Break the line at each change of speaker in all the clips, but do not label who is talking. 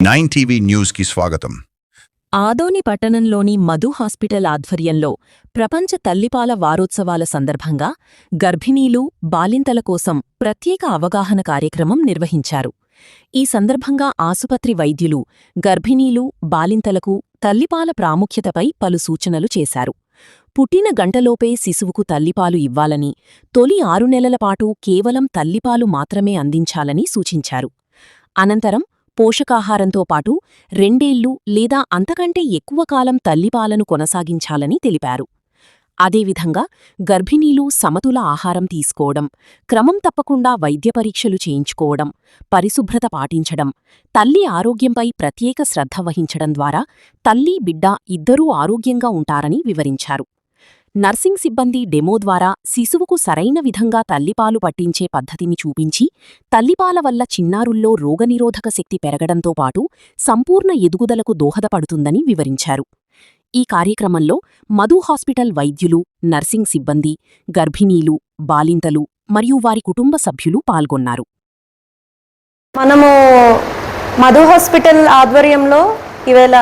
9 TV news కి స్వాగతం.
ఆదోని పట్టణంలోని మధు హాస్పిటల్ ఆధ్వర్యంలో ప్రపంచ తల్లిపాల వారోత్సవాల సందర్భంగా గర్భిణీలు, బాలింతల కోసం ప్రత్యేక అవగాహన కార్యక్రమం నిర్వహించారు. ఈ సందర్భంగా ఆసుపత్రి వైద్యులు గర్భిణీలు, బాలింతలకు తల్లిపాల ప్రాముఖ్యతపై పలు సూచనలు చేశారు. పుట్టిన గంటలోపే శిశువుకు తల్లిపాలు ఇవ్వాలని, తొలి 6 నెలల పాటు కేవలం తల్లిపాలు మాత్రమే అందించాలని సూచించారు. అనంతరం పోషకాహారంతో పాటు 2 ఏళ్లు లేదా అంతకంటే ఎక్కువ కాలం తల్లిపాలను కొనసాగించాలని తెలిపారు. అదేవిధంగా గర్భిణీలు సమతుల ఆహారం తీసుకోవడం, క్రమం తప్పకుండా వైద్య పరీక్షలు చేయించుకోవడం, పరిశుభ్రత పాటించడం, తల్లి ఆరోగ్యంపై ప్రత్యేక శ్రద్ధ వహించడం ద్వారా తల్లి, బిడ్డ ఇద్దరూ ఆరోగ్యంగా ఉంటారని వివరించారు. నర్సింగ్ సిబ్బంది డెమో ద్వారా శిశువుకు సరైన విధంగా తల్లిపాలు పట్టించే పద్ధతిని చూపించి, తల్లిపాల వల్ల చిన్నారుల్లో రోగనిరోధక శక్తి పెరగడంతో పాటు సంపూర్ణ ఎదుగుదలకు దోహదపడుతుందని వివరించారు. ఈ కార్యక్రమంలో మధు హాస్పిటల్ వైద్యులు, నర్సింగ్ సిబ్బంది, గర్భిణీలు, బాలింతలు మరియు వారి కుటుంబ సభ్యులు పాల్గొన్నారు.
మనము మధు హాస్పిటల్ ఆధ్వర్యంలో ఇవేళ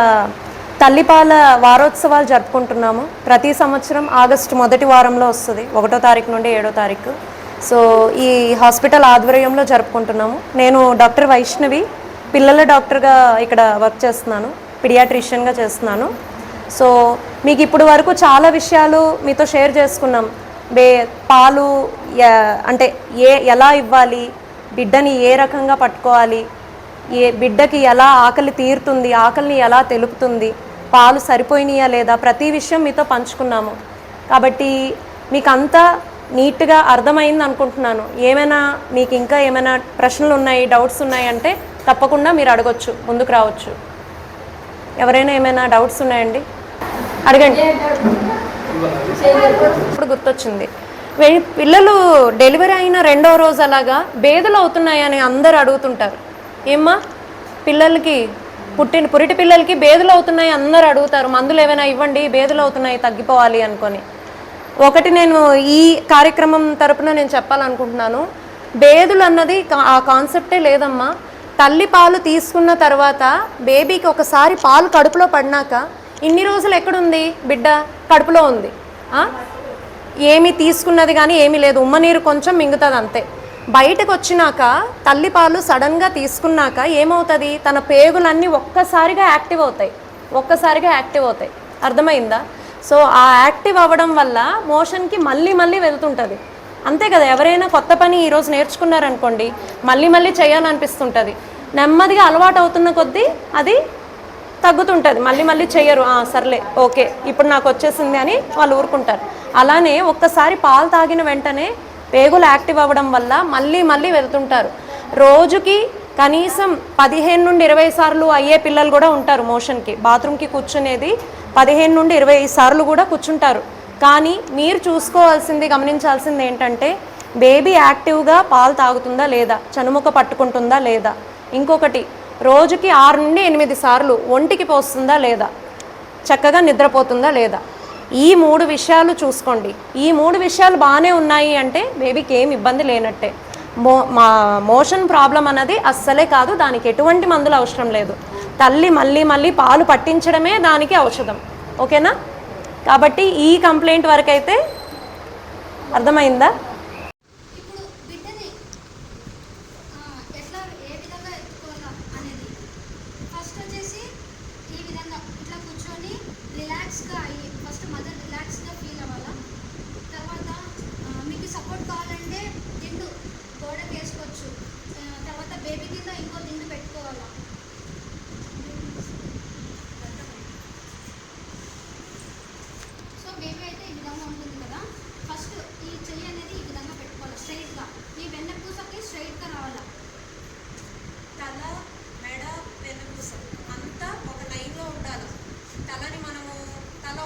తల్లిపాల వారోత్సవాలు జరుపుకుంటున్నాము. ప్రతి సంవత్సరం ఆగస్టు మొదటి వారంలో వస్తుంది, 1వ తారీఖు నుండి 7వ తారీఖు. సో ఈ హాస్పిటల్ ఆధ్వర్యంలో జరుపుకుంటున్నాము. నేను డాక్టర్ వైష్ణవి, పిల్లల డాక్టర్గా ఇక్కడ వర్క్ చేస్తున్నాను, పిడియాట్రిషియన్గా చేస్తున్నాను. సో మీకు ఇప్పుడు వరకు చాలా విషయాలు మీతో షేర్ చేసుకున్నాం. పాలు అంటే ఎలా ఇవ్వాలి, బిడ్డని ఏ రకంగా పట్టుకోవాలి, బిడ్డకి ఎలా ఆకలి తీరుతుంది, ఆకలిని ఎలా తెలుపుతుంది, పాలు సరిపోయినాయా లేదా, ప్రతి విషయం మీతో పంచుకున్నాము. కాబట్టి మీకు అంతా నీట్గా అర్థమైంది అనుకుంటున్నాను. ఏమైనా మీకు ఇంకా ఏమైనా ప్రశ్నలు ఉన్నాయి, డౌట్స్ ఉన్నాయి అంటే తప్పకుండా మీరు అడగొచ్చు, ముందుకు రావచ్చు. ఎవరైనా ఏమైనా డౌట్స్ ఉన్నాయండి? అడగండి. ఇప్పుడు గుర్తొచ్చింది, పిల్లలు డెలివరీ అయిన 2వ రోజు అలాగా బేదులు అవుతున్నాయని అందరూ అడుగుతుంటారు. ఏమ్మా, పిల్లలకి పురిటి పిల్లలకి బేదులు అవుతున్నాయి అందరూ అడుగుతారు. మందులు ఏమైనా ఇవ్వండి, బేదులు అవుతున్నాయి తగ్గిపోవాలి అనుకొని. ఒకటి నేను ఈ కార్యక్రమం తరపున నేను చెప్పాలనుకుంటున్నాను, బేదులు అన్నది ఆ కాన్సెప్టే లేదమ్మా. తల్లి పాలు తీసుకున్న తర్వాత బేబీకి ఒకసారి పాలు కడుపులో పడినాక ఇన్ని రోజులు ఎక్కడుంది బిడ్డ? కడుపులో ఉంది. ఏమీ తీసుకున్నది కానీ ఏమీ లేదు, ఉమ్మనీరు కొంచెం మింగుతుంది అంతే. బయటకు వచ్చినాక తల్లిపాలు సడన్గా తీసుకున్నాక ఏమవుతుంది, తన పేగులన్నీ ఒక్కసారిగా యాక్టివ్ అవుతాయి. అర్థమైందా? సో ఆ యాక్టివ్ అవ్వడం వల్ల మోషన్కి మళ్ళీ వెళ్తుంటుంది. అంతే కదా, ఎవరైనా కొత్త పని ఈరోజు నేర్చుకున్నారనుకోండి, మళ్ళీ చేయాలనిపిస్తుంటుంది. నెమ్మదిగా అలవాటు అవుతున్న కొద్దీ అది తగ్గుతుంటుంది, మళ్ళీ చెయ్యరు. సర్లే ఓకే ఇప్పుడు నాకు వచ్చేసింది అని వాళ్ళు ఊరుకుంటారు. అలానే ఒక్కసారి పాలు తాగిన వెంటనే పేగులు యాక్టివ్ అవ్వడం వల్ల మళ్ళీ వెళ్తుంటారు. రోజుకి కనీసం 15 నుండి 20 సార్లు అయ్యే పిల్లలు కూడా ఉంటారు. మోషన్కి, బాత్రూమ్కి కూర్చునేది 15 నుండి 20 సార్లు కూడా కూర్చుంటారు. కానీ మీరు చూసుకోవాల్సింది, గమనించాల్సింది ఏంటంటే బేబీ యాక్టివ్గా పాలు తాగుతుందా లేదా, చనుముక పట్టుకుంటుందా లేదా, ఇంకొకటి రోజుకి 6 నుండి 8 సార్లు ఒంటికి పోస్తుందా లేదా, చక్కగా నిద్రపోతుందా లేదా, ఈ 3 విషయాలు చూసుకోండి. ఈ 3 విషయాలు బాగానే ఉన్నాయి అంటే బేబీకి ఏం ఇబ్బంది లేనట్టే. మోషన్ ప్రాబ్లం అన్నది అస్సలే కాదు, దానికి ఎటువంటి మందులు అవసరం లేదు. తల్లి మళ్ళీ పాలు పట్టించడమే దానికి ఔషధం. ఓకేనా? కాబట్టి ఈ కంప్లైంట్ వరకైతే అర్థమైందా?
తలని మనము తల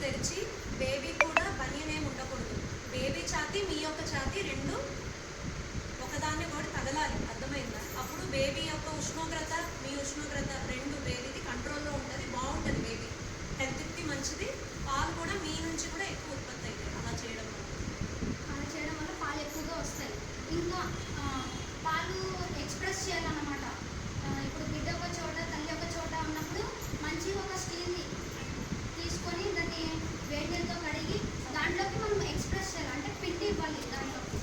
తెరిచి బేబీ కూడా బనియన్ ఏమి ఉండకూడదు. బేబీ ఛాతీ మీ యొక్క ఛాతీ రెండు ఒకదాన్ని కూడా తగలాలి, అర్థమైందా? అప్పుడు బేబీ యొక్క ఉష్ణోగ్రత మీ ఉష్ణోగ్రత రెండు బేబీది కంట్రోల్లో ఉంటుంది, బాగుంటుంది, బేబీ హెల్త్కి మంచిది. పాలు కూడా మీ నుంచి కూడా ఎక్కువ ఉత్పత్తి అవుతాయి అలా చేయడం
వల్ల పాలు ఎక్కువగా వస్తాయి. ఇంకా పాలు ఎక్స్ప్రెస్ చేయాలన్నమాట. ఇప్పుడు బిడ్డ ఒక చోట తల్లి ఒక చోట ఉన్నప్పుడు మంచి ఒక స్టీల్ని తీసుకొని దాన్ని వేడి నీళ్ళతో కడిగి దాంట్లోకి మనం ఎక్స్ప్రెస్ చేయాలి, అంటే పిండి ఇవ్వాలి దాంట్లోకి.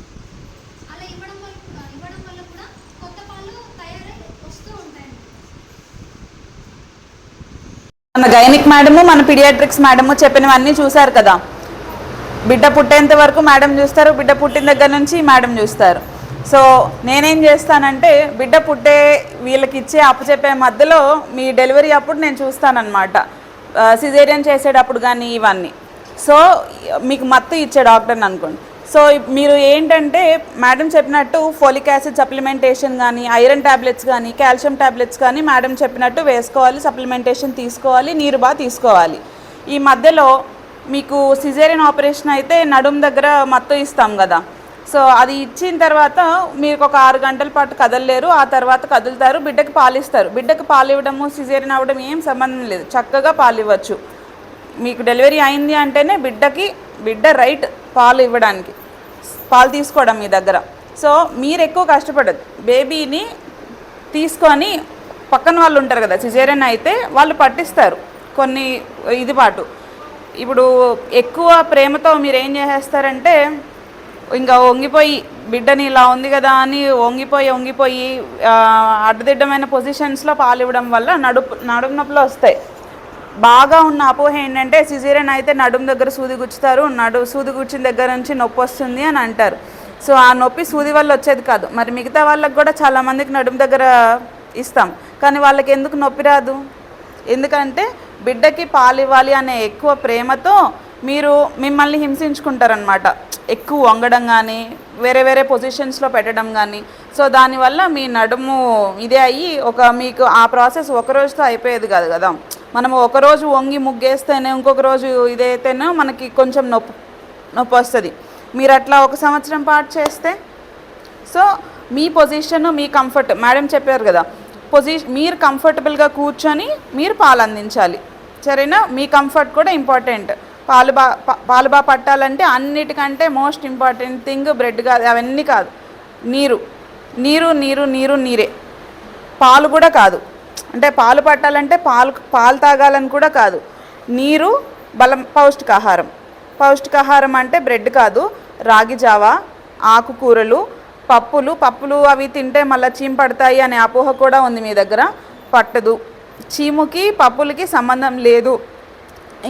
అలా ఇవ్వడం వల్ల కూడా కొత్త పాలు తయారై వస్తూ ఉంటాయి.
మన గైనిక్ మేడము మన పీడియాట్రిక్స్ మేడము చెప్పినవన్నీ చూశారు కదా. బిడ్డ పుట్టేంత వరకు మేడం చూస్తారు, బిడ్డ పుట్టిన దగ్గర నుంచి మేడం చూస్తారు. సో నేనేం చేస్తానంటే బిడ్డ పుట్టే వీళ్ళకి ఇచ్చే అప్పచెప్పే మధ్యలో మీ డెలివరీ అప్పుడు నేను చూస్తానన్నమాట, సిజేరియన్ చేసేటప్పుడు కానీ ఇవన్నీ. సో మీకు మత్తు ఇచ్చే డాక్టర్ని అనుకోండి. సో మీరు ఏంటంటే మేడం చెప్పినట్టు ఫోలిక్ యాసిడ్ సప్లిమెంటేషన్ కానీ, ఐరన్ ట్యాబ్లెట్స్ కానీ, కాల్షియం ట్యాబ్లెట్స్ కానీ మేడం చెప్పినట్టు వేసుకోవాలి, సప్లిమెంటేషన్ తీసుకోవాలి, నీరు బాగా తీసుకోవాలి. ఈ మధ్యలో మీకు సిజేరియన్ ఆపరేషన్ అయితే నడుం దగ్గర మత్తు ఇస్తాం కదా. సో అది ఇచ్చిన తర్వాత మీకు ఒక 6 గంటల పాటు కదలలేరు, ఆ తర్వాత కదులుతారు, బిడ్డకి పాలు ఇస్తారు. బిడ్డకి పాలు ఇవ్వడము సిజేరియన్ అవ్వడం ఏం సంబంధం లేదు, చక్కగా పాలు ఇవ్వచ్చు. మీకు డెలివరీ అయింది అంటేనే బిడ్డ రైట్ పాలు ఇవ్వడానికి, పాలు తీసుకోవడం మీ దగ్గర. సో మీరు ఎక్కువ కష్టపడదు, బేబీని తీసుకొని పక్కన వాళ్ళు ఉంటారు కదా, సిజేరియన్ అయితే వాళ్ళు పట్టిస్తారు కొన్ని ఇది పాటు. ఇప్పుడు ఎక్కువ ప్రేమతో మీరు ఏం చేసేస్తారంటే ఇంకా వంగిపోయి బిడ్డని ఇలా ఉంది కదా అని వంగిపోయి అడ్డదిడ్డమైన పొజిషన్స్లో పాలు ఇవ్వడం వల్ల నడుము నొప్పులు వస్తాయి. బాగా ఉన్న అపోహ ఏంటంటే సిజేరియన్ అయితే నడుము దగ్గర సూది గుచ్చుతారు, సూది గుచ్చిన దగ్గర నుంచి నొప్పి వస్తుంది అని అంటారు. సో ఆ నొప్పి సూది వల్ల వచ్చేది కాదు. మరి మిగతా వాళ్ళకి కూడా చాలామందికి నడుము దగ్గర ఇస్తాం, కానీ వాళ్ళకి ఎందుకు నొప్పి రాదు? ఎందుకంటే బిడ్డకి పాలు ఇవ్వాలి అనే ఎక్కువ ప్రేమతో మీరు మిమ్మల్ని హింసించుకుంటారనమాట, ఎక్కువ వంగడం కానీ వేరే పొజిషన్స్లో పెట్టడం కానీ. సో దానివల్ల మీ నడుము ఇదే అయ్యి మీకు ఆ ప్రాసెస్ ఒక రోజుతో అయిపోయేది కాదు కదా. మనము ఒకరోజు వంగి ముగ్గేస్తేనే ఇంకొక రోజు ఇదైతేనే మనకి కొంచెం నొప్పి వస్తుంది. మీరు అట్లా 1 సంవత్సరం పాటు చేస్తే సో మీ పొజిషన్ మీ కంఫర్ట్ మేడం చెప్పారు కదా, మీరు కంఫర్టబుల్గా కూర్చొని మీరు పాలు అందించాలి, సరేనా? మీ కంఫర్ట్ కూడా ఇంపార్టెంట్. పాలు బాగా పట్టాలంటే అన్నిటికంటే మోస్ట్ ఇంపార్టెంట్ థింగ్ బ్రెడ్ కాదు, అవన్నీ కాదు, నీరే. పాలు కూడా కాదు, అంటే పాలు పట్టాలంటే పాలు తాగాలని కూడా కాదు, నీరు, బలం, పౌష్టికాహారం అంటే బ్రెడ్ కాదు, రాగి జావా, ఆకుకూరలు, పప్పులు అవి తింటే మళ్ళీ చీమ పడతాయి అనే అపోహ కూడా ఉంది మీ దగ్గర. పట్టదు, చీముకి పప్పులకి సంబంధం లేదు.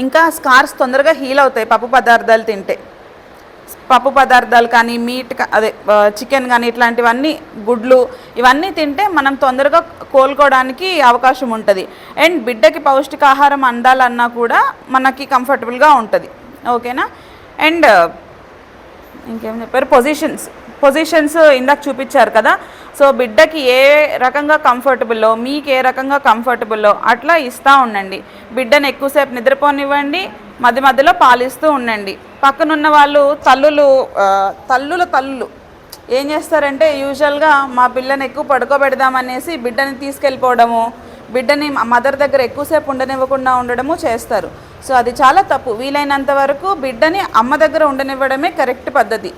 ఇంకా స్కార్స్ తొందరగా హీల్ అవుతాయి పప్పు పదార్థాలు తింటే. పప్పు పదార్థాలు కానీ చికెన్ కానీ ఇట్లాంటివన్నీ, గుడ్లు ఇవన్నీ తింటే మనం తొందరగా కోలుకోవడానికి అవకాశం ఉంటుంది. అండ్ బిడ్డకి పౌష్టికాహారం అందాలన్నా కూడా మనకి కంఫర్టబుల్గా ఉంటుంది, ఓకేనా? అండ్ ఇంకేం చెప్పారు, పొజిషన్స్ ఇందాక చూపించారు కదా. సో బిడ్డకి ఏ రకంగా కంఫర్టబుల్లో, మీకు ఏ రకంగా కంఫర్టబుల్లో అట్లా ఇస్తూ ఉండండి. బిడ్డను ఎక్కువసేపు నిద్రపోనివ్వండి, మధ్యలో పాలిస్తూ ఉండండి. పక్కనున్న వాళ్ళు తల్లులు ఏం చేస్తారంటే యూజువల్గా మా పిల్లని ఎక్కువ పడుకోబెడదామనేసి బిడ్డని తీసుకెళ్ళిపోవడము, బిడ్డని మదర్ దగ్గర ఎక్కువసేపు ఉండనివ్వకుండా ఉండడము చేస్తారు. సో అది చాలా తప్పు. వీలైనంత వరకు బిడ్డని అమ్మ దగ్గర ఉండనివ్వడమే కరెక్ట్ పద్ధతి.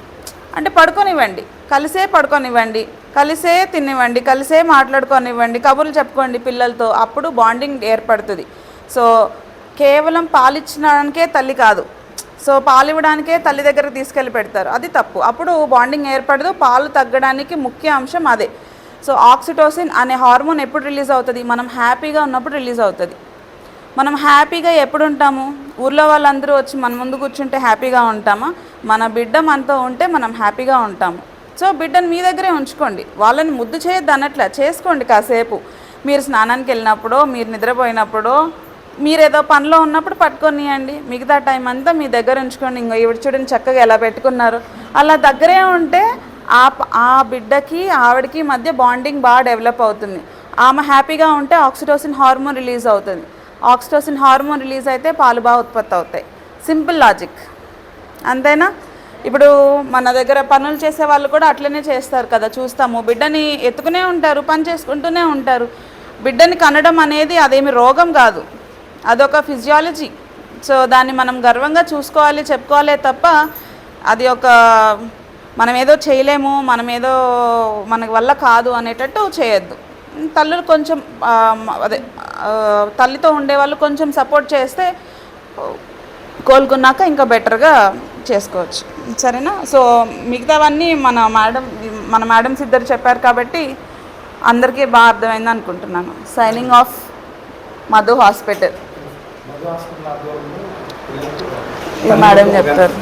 అంటే పడుకోనివ్వండి, కలిసే పడుకోనివ్వండి, కలిసే తినివ్వండి, కలిసే మాట్లాడుకోనివ్వండి, కబుర్లు చెప్పుకోండి పిల్లలతో, అప్పుడు బాండింగ్ ఏర్పడుతుంది. సో కేవలం పాలిచ్చడానికే తల్లి కాదు, సో పాలు ఇవ్వడానికే తల్లి దగ్గరకు తీసుకెళ్ళి పెడతారు, అది తప్పు. అప్పుడు బాండింగ్ ఏర్పడదు, పాలు తగ్గడానికి ముఖ్య అంశం అదే. సో ఆక్సిటోసిన్ అనే హార్మోన్ ఎప్పుడు రిలీజ్ అవుతుంది? మనం హ్యాపీగా ఉన్నప్పుడు రిలీజ్ అవుతుంది. మనం హ్యాపీగా ఎప్పుడు ఉంటాము? ఊర్లో వాళ్ళందరూ వచ్చి మన ముందు కూర్చుంటే హ్యాపీగా ఉంటామా? మన బిడ్డ మనతో ఉంటే మనం హ్యాపీగా ఉంటాము. సో బిడ్డను మీ దగ్గరే ఉంచుకోండి, వాళ్ళని ముద్దు చేయొద్దు అన్నట్లా చేసుకోండి. కాసేపు మీరు స్నానానికి వెళ్ళినప్పుడు, మీరు నిద్రపోయినప్పుడు, మీరు ఏదో పనిలో ఉన్నప్పుడు పట్టుకొనియండి, మిగతా టైం అంతా మీ దగ్గర ఉంచుకోండి. ఇంకో ఇవి చూడండి చక్కగా ఎలా పెట్టుకున్నారు. అలా దగ్గరే ఉంటే ఆ బిడ్డకి ఆవిడకి మధ్య బాండింగ్ బాగా డెవలప్ అవుతుంది. ఆమె హ్యాపీగా ఉంటే ఆక్సిటోసిన్ హార్మోన్ రిలీజ్ అవుతుంది. ఆక్సిటోసిన్ హార్మోన్ రిలీజ్ అయితే పాలు బాగా ఉత్పత్తి అవుతాయి. సింపుల్ లాజిక్, అంతేనా? ఇప్పుడు మన దగ్గర పనులు చేసే వాళ్ళు కూడా అట్లనే చేస్తారు కదా, చూస్తాము. బిడ్డని ఎత్తుకునే ఉంటారు, పని చేసుకుంటూనే ఉంటారు. బిడ్డని కనడం అనేది అదేమి రోగం కాదు, అదొక ఫిజియాలజీ. సో దాన్ని మనం గర్వంగా చూసుకోవాలి, చెప్పుకోవాలే తప్ప అది ఒక మనం ఏదో చేయలేము, మనం ఏదో మన వల్ల కాదు అనేటట్టు చేయొద్దు. తల్లులు కొంచెం అదే తల్లితో ఉండేవాళ్ళు కొంచెం సపోర్ట్ చేస్తే కోలుకున్నాక ఇంకా బెటర్గా చేసుకోవచ్చు, సరేనా? సో మిగతావన్నీ మన మేడమ్స్ ఇద్దరు చెప్పారు కాబట్టి అందరికీ బాగా అర్థమైంది అనుకుంటున్నాను. Signing off, Madhu hospital. Madam చెప్తారు.